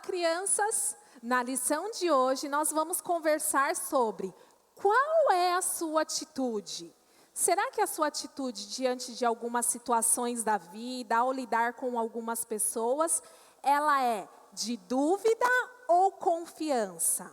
crianças! Na lição de hoje, nós vamos conversar sobre qual é a sua atitude. Será que a sua atitude diante de algumas situações da vida, ao lidar com algumas pessoas, ela é de dúvida ou confiança?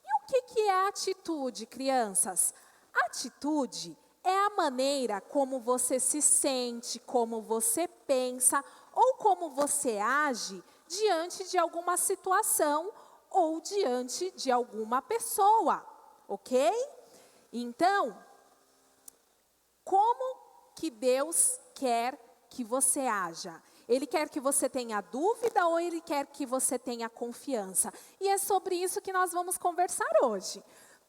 E o que é atitude, crianças? Atitude é a maneira como você se sente, como você pensa ou como você age diante de alguma situação ou diante de alguma pessoa, ok? Então, como que Deus quer que você haja? Ele quer que você tenha dúvida ou Ele quer que você tenha confiança? E é sobre isso que nós vamos conversar hoje.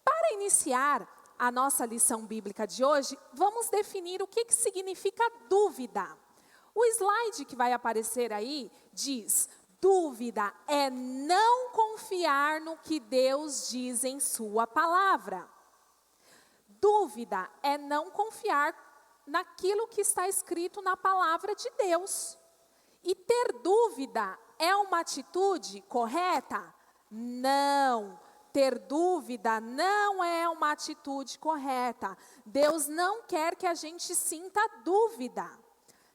Para iniciar a nossa lição bíblica de hoje, vamos definir o que significa dúvida. O slide que vai aparecer aí diz: dúvida é não confiar no que Deus diz em sua palavra. Dúvida é não confiar naquilo que está escrito na palavra de Deus. E ter dúvida é uma atitude correta? Não. Ter dúvida não é uma atitude correta. Deus não quer que a gente sinta dúvida.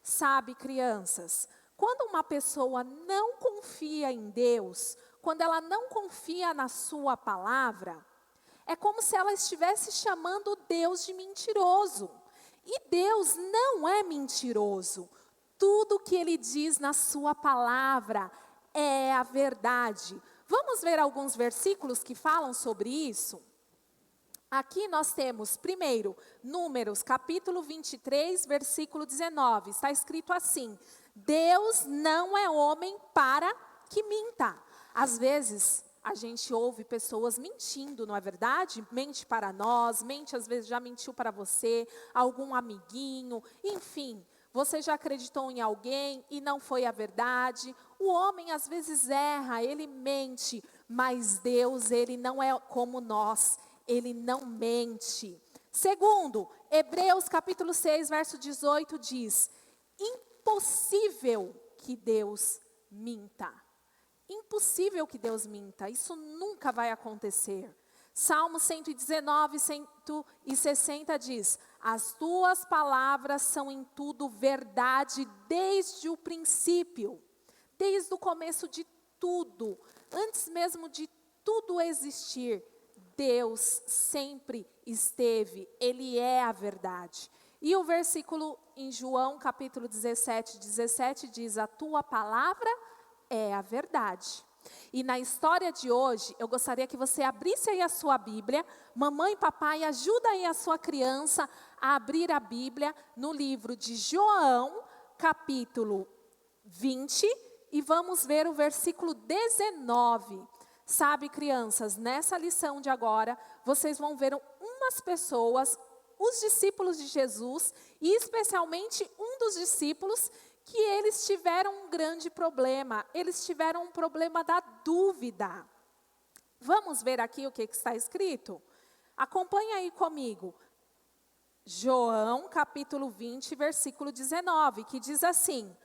Sabe, crianças, quando uma pessoa não confia em Deus, quando ela não confia na sua palavra, é como se ela estivesse chamando Deus de mentiroso. E Deus não é mentiroso. Tudo que Ele diz na sua palavra é a verdade. Vamos ver alguns versículos que falam sobre isso? Aqui nós temos, primeiro, Números, capítulo 23, versículo 19. Está escrito assim: Deus não é homem para que minta. Às vezes, a gente ouve pessoas mentindo, não é verdade? Mente para nós, mente às vezes já mentiu para você, algum amiguinho, enfim. Você já acreditou em alguém e não foi a verdade. O homem às vezes erra, ele mente, mas Deus, Ele não é como nós, Ele não mente. Segundo, Hebreus capítulo 6, verso 18 diz: impossível que Deus minta. Impossível que Deus minta, isso nunca vai acontecer. Salmo 119, 160 diz: as tuas palavras são em tudo verdade desde o princípio, desde o começo de tudo, antes mesmo de tudo existir, Deus sempre esteve, Ele é a verdade. E o versículo em João capítulo 17, 17 diz: a tua palavra é a verdade. E na história de hoje, eu gostaria que você abrisse aí a sua Bíblia. Mamãe e papai, ajuda aí a sua criança a abrir a Bíblia no livro de João, capítulo 20, e vamos ver o versículo 19. Sabe, crianças, nessa lição de agora, vocês vão ver umas pessoas, os discípulos de Jesus, e especialmente um dos discípulos, que eles tiveram um grande problema, eles tiveram um problema da dúvida. Vamos ver aqui o que está escrito? Acompanha aí comigo. João, capítulo 20, versículo 19, que diz assim: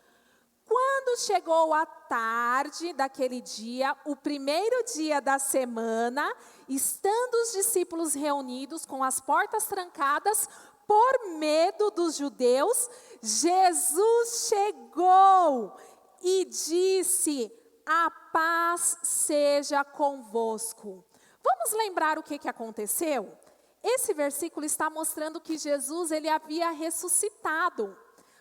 quando chegou a tarde daquele dia, o primeiro dia da semana, estando os discípulos reunidos com as portas trancadas, por medo dos judeus, Jesus chegou e disse: a paz seja convosco. Vamos lembrar o que aconteceu? Esse versículo está mostrando que Jesus, ele havia ressuscitado.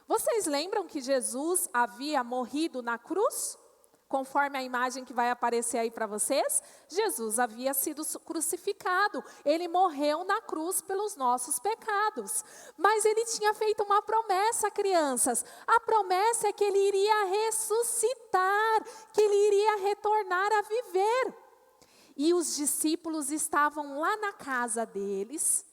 Vocês lembram que Jesus havia morrido na cruz? Conforme a imagem que vai aparecer aí para vocês, Jesus havia sido crucificado. Ele morreu na cruz pelos nossos pecados. Mas ele tinha feito uma promessa, crianças. A promessa é que ele iria ressuscitar, que ele iria retornar a viver. E os discípulos estavam lá na casa deles,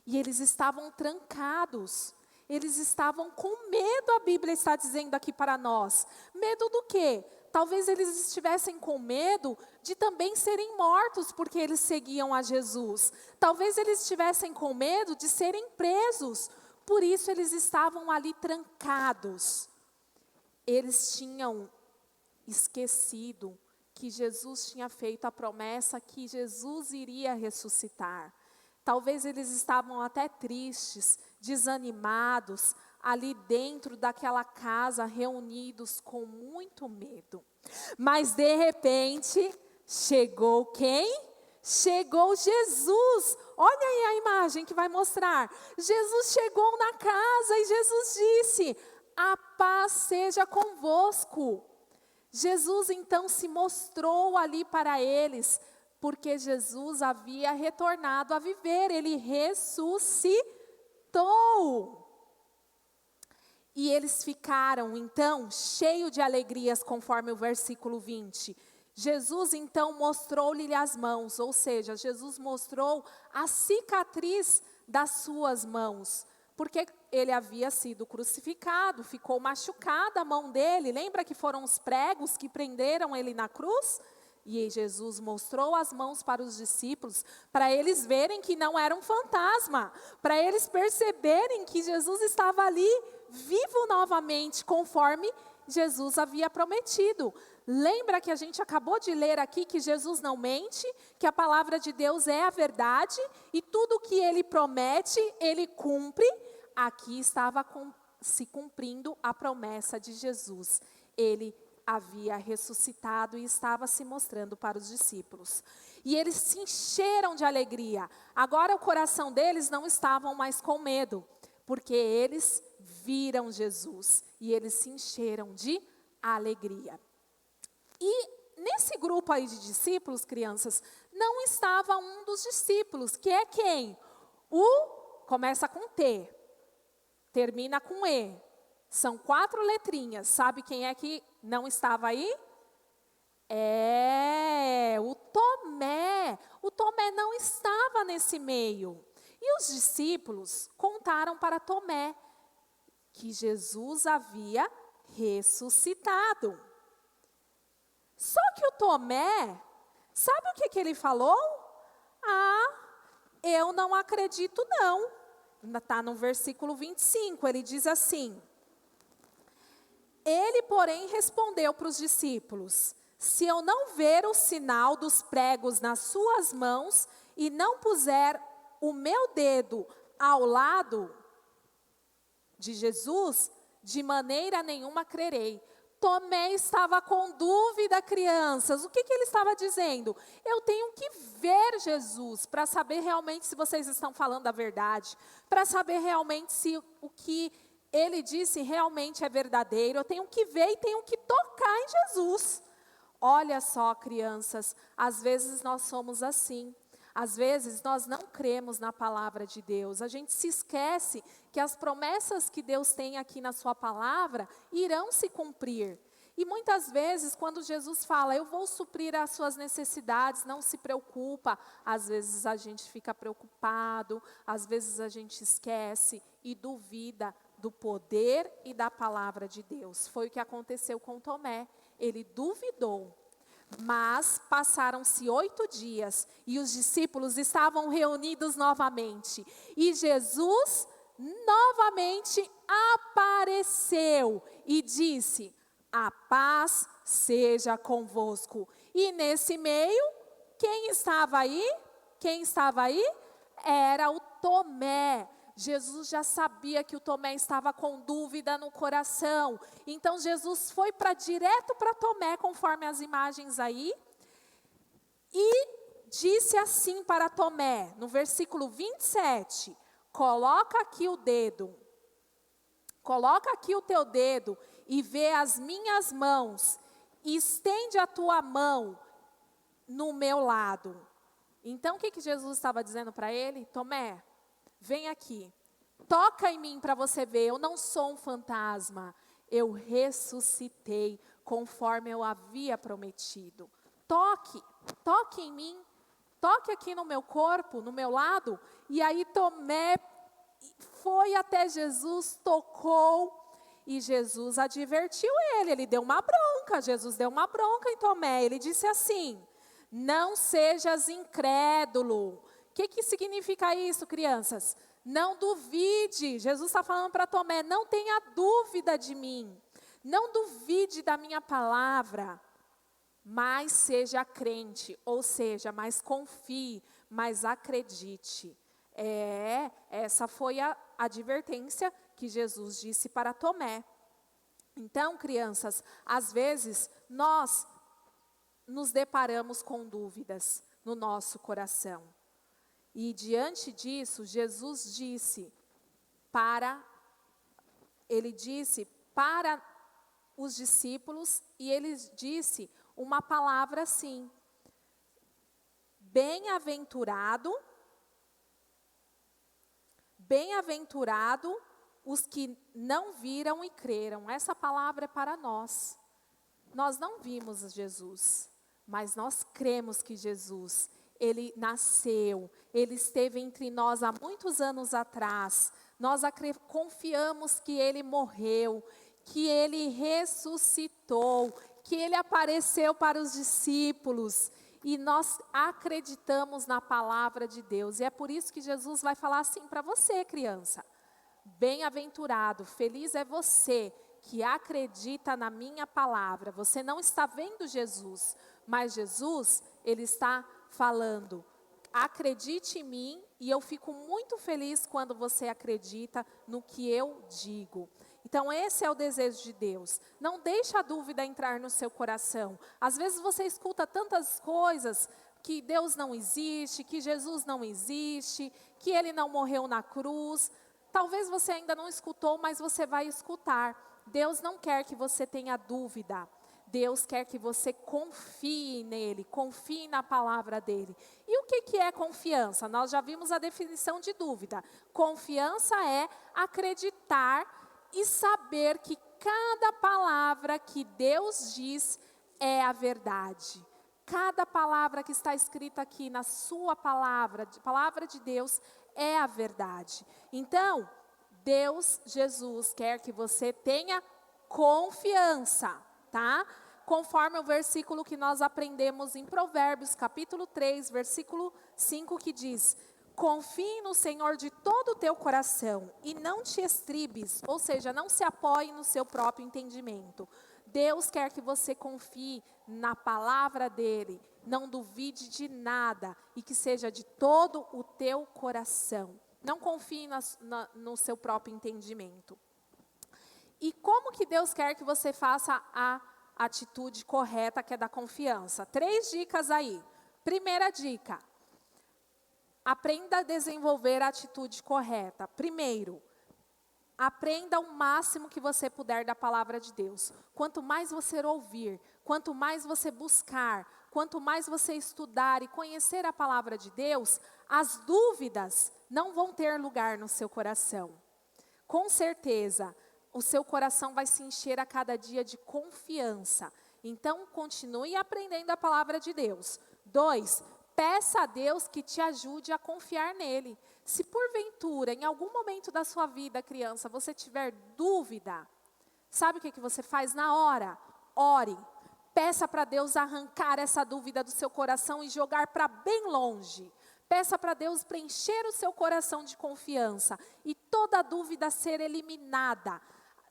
e eles estavam trancados. Eles estavam com medo, a Bíblia está dizendo aqui para nós. Medo do quê? Talvez eles estivessem com medo de também serem mortos, porque eles seguiam a Jesus. Talvez eles estivessem com medo de serem presos, por isso eles estavam ali trancados. Eles tinham esquecido que Jesus tinha feito a promessa que Jesus iria ressuscitar. Talvez eles estavam até tristes, desanimados, ali dentro daquela casa, reunidos com muito medo. Mas de repente, chegou quem? Chegou Jesus. Olha aí a imagem que vai mostrar. Jesus chegou na casa e Jesus disse: a paz seja convosco. Jesus então se mostrou ali para eles, porque Jesus havia retornado a viver, ele ressuscitou. E eles ficaram então cheios de alegrias, conforme o versículo 20. Jesus então mostrou-lhe as mãos, ou seja, Jesus mostrou a cicatriz das suas mãos, porque ele havia sido crucificado, ficou machucada a mão dele. Lembra que foram os pregos que prenderam ele na cruz? E Jesus mostrou as mãos para os discípulos, para eles verem que não era um fantasma, para eles perceberem que Jesus estava ali, vivo novamente, conforme Jesus havia prometido. Lembra que a gente acabou de ler aqui que Jesus não mente, que a palavra de Deus é a verdade, e tudo que ele promete, ele cumpre. Aqui estava se cumprindo a promessa de Jesus. Ele havia ressuscitado e estava se mostrando para os discípulos. E eles se encheram de alegria. Agora o coração deles não estavam mais com medo, porque eles viram Jesus e eles se encheram de alegria. E nesse grupo aí de discípulos, crianças, não estava um dos discípulos, que é quem? Começa com T, termina com E. São 4 letrinhas. Sabe quem é que não estava aí? É o Tomé. O Tomé não estava nesse meio. E os discípulos contaram para Tomé que Jesus havia ressuscitado. Só que o Tomé, sabe o que ele falou? Eu não acredito não. Está no versículo 25, ele diz assim: ele, porém, respondeu para os discípulos: se eu não ver o sinal dos pregos nas suas mãos e não puser o meu dedo ao lado de Jesus, de maneira nenhuma crerei. Tomé estava com dúvida, crianças. O que ele estava dizendo? Eu tenho que ver Jesus para saber realmente se vocês estão falando a verdade, para saber realmente se o que ele disse realmente é verdadeiro. Eu tenho que ver e tenho que tocar em Jesus. Olha só, crianças, às vezes nós somos assim. Às vezes nós não cremos na palavra de Deus. A gente se esquece que as promessas que Deus tem aqui na sua palavra irão se cumprir. E muitas vezes quando Jesus fala, eu vou suprir as suas necessidades, não se preocupa. Às vezes a gente fica preocupado, às vezes a gente esquece e duvida do poder e da palavra de Deus. Foi o que aconteceu com Tomé. Ele duvidou. Mas passaram-se 8 dias e os discípulos estavam reunidos novamente. E Jesus novamente apareceu e disse: a paz seja convosco. E nesse meio, quem estava aí? Quem estava aí? Era o Tomé. Jesus já sabia que o Tomé estava com dúvida no coração. Então Jesus foi direto para Tomé, conforme as imagens aí. E disse assim para Tomé, no versículo 27, coloca aqui o dedo. Coloca aqui o teu dedo e vê as minhas mãos. E estende a tua mão no meu lado. Então o que Jesus estava dizendo para ele? Tomé, vem aqui, toca em mim para você ver, eu não sou um fantasma, eu ressuscitei conforme eu havia prometido. Toque em mim, toque aqui no meu corpo, no meu lado. E aí Tomé foi até Jesus, tocou, e Jesus advertiu ele deu uma bronca, Jesus deu uma bronca em Tomé, ele disse assim: não sejas incrédulo. O que significa isso, crianças? Não duvide. Jesus está falando para Tomé, não tenha dúvida de mim. Não duvide da minha palavra. mais seja crente, ou seja, mais confie, mais acredite. Essa foi a advertência que Jesus disse para Tomé. Então, crianças, às vezes nós nos deparamos com dúvidas no nosso coração. E diante disso, Jesus disse para os discípulos, e ele disse uma palavra assim: bem-aventurado os que não viram e creram. Essa palavra é para nós. Nós não vimos Jesus, mas nós cremos que Jesus, ele nasceu, ele esteve entre nós há muitos anos atrás. Nós confiamos que ele morreu, que ele ressuscitou, que ele apareceu para os discípulos. E nós acreditamos na palavra de Deus. E é por isso que Jesus vai falar assim para você, criança: bem-aventurado, feliz é você que acredita na minha palavra. Você não está vendo Jesus, mas Jesus, ele está falando: acredite em mim, e eu fico muito feliz quando você acredita no que eu digo. Então esse é o desejo de Deus. Não deixe a dúvida entrar no seu coração. Às vezes você escuta tantas coisas, que Deus não existe, que Jesus não existe, que ele não morreu na cruz. Talvez você ainda não escutou, mas você vai escutar. Deus não quer que você tenha dúvida. Deus quer que você confie nele, confie na palavra dele. E o que é confiança? Nós já vimos a definição de dúvida. Confiança é acreditar e saber que cada palavra que Deus diz é a verdade. Cada palavra que está escrita aqui na sua palavra de Deus, é a verdade. Então, Deus, Jesus, quer que você tenha confiança, tá? Conforme o versículo que nós aprendemos em Provérbios, capítulo 3, versículo 5, que diz: confie no Senhor de todo o teu coração e não te estribes, ou seja, não se apoie no seu próprio entendimento. Deus quer que você confie na palavra dele, não duvide de nada e que seja de todo o teu coração. Não confie no seu próprio entendimento. E como que Deus quer que você faça a atitude correta, que é da confiança? 3 dicas aí. Primeira dica: aprenda a desenvolver a atitude correta. Primeiro, aprenda o máximo que você puder da palavra de Deus. Quanto mais você ouvir, quanto mais você buscar, quanto mais você estudar e conhecer a palavra de Deus, as dúvidas não vão ter lugar no seu coração. Com certeza, o seu coração vai se encher a cada dia de confiança. Então, continue aprendendo a palavra de Deus. 2, peça a Deus que te ajude a confiar nele. Se porventura, em algum momento da sua vida, criança, você tiver dúvida, sabe o que você faz na hora? Ore. Peça para Deus arrancar essa dúvida do seu coração e jogar para bem longe. Peça para Deus preencher o seu coração de confiança e toda dúvida ser eliminada,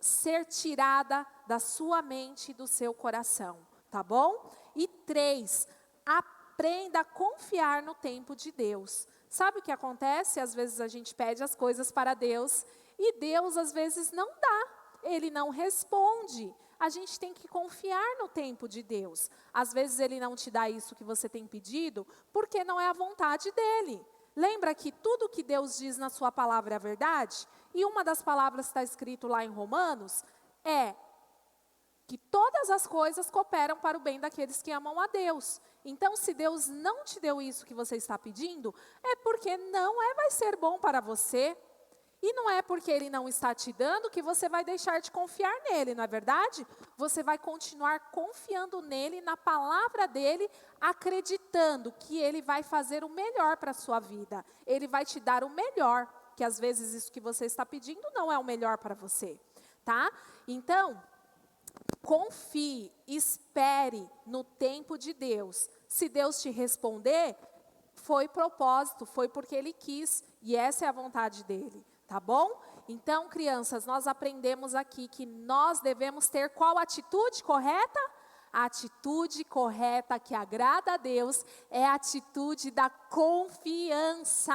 ser tirada da sua mente e do seu coração, tá bom? E 3, aprenda a confiar no tempo de Deus. Sabe o que acontece? Às vezes a gente pede as coisas para Deus e Deus às vezes não dá, ele não responde. A gente tem que confiar no tempo de Deus. Às vezes ele não te dá isso que você tem pedido, porque não é a vontade dele. Lembra que tudo que Deus diz na sua palavra é verdade? E uma das palavras que está escrito lá em Romanos é que todas as coisas cooperam para o bem daqueles que amam a Deus. Então, se Deus não te deu isso que você está pedindo, é porque vai ser bom para você. E não é porque ele não está te dando que você vai deixar de confiar nele, não é verdade? Você vai continuar confiando nele, na palavra dele, acreditando que ele vai fazer o melhor para a sua vida. Ele vai te dar o melhor, que às vezes isso que você está pedindo não é o melhor para você, tá? Então, confie, espere no tempo de Deus. Se Deus te responder, foi propósito, foi porque ele quis, e essa é a vontade dele. Tá bom? Então, crianças, nós aprendemos aqui que nós devemos ter qual atitude correta? A atitude correta que agrada a Deus é a atitude da confiança.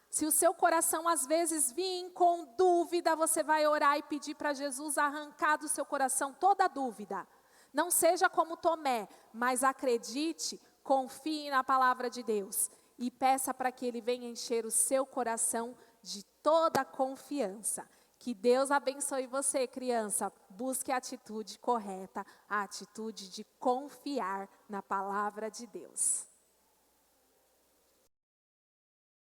Se o seu coração às vezes vir com dúvida, você vai orar e pedir para Jesus arrancar do seu coração toda dúvida. Não seja como Tomé, mas acredite, confie na palavra de Deus e peça para que Ele venha encher o seu coração de toda a confiança. Que Deus abençoe você, criança. Busque a atitude correta, a atitude de confiar na palavra de Deus.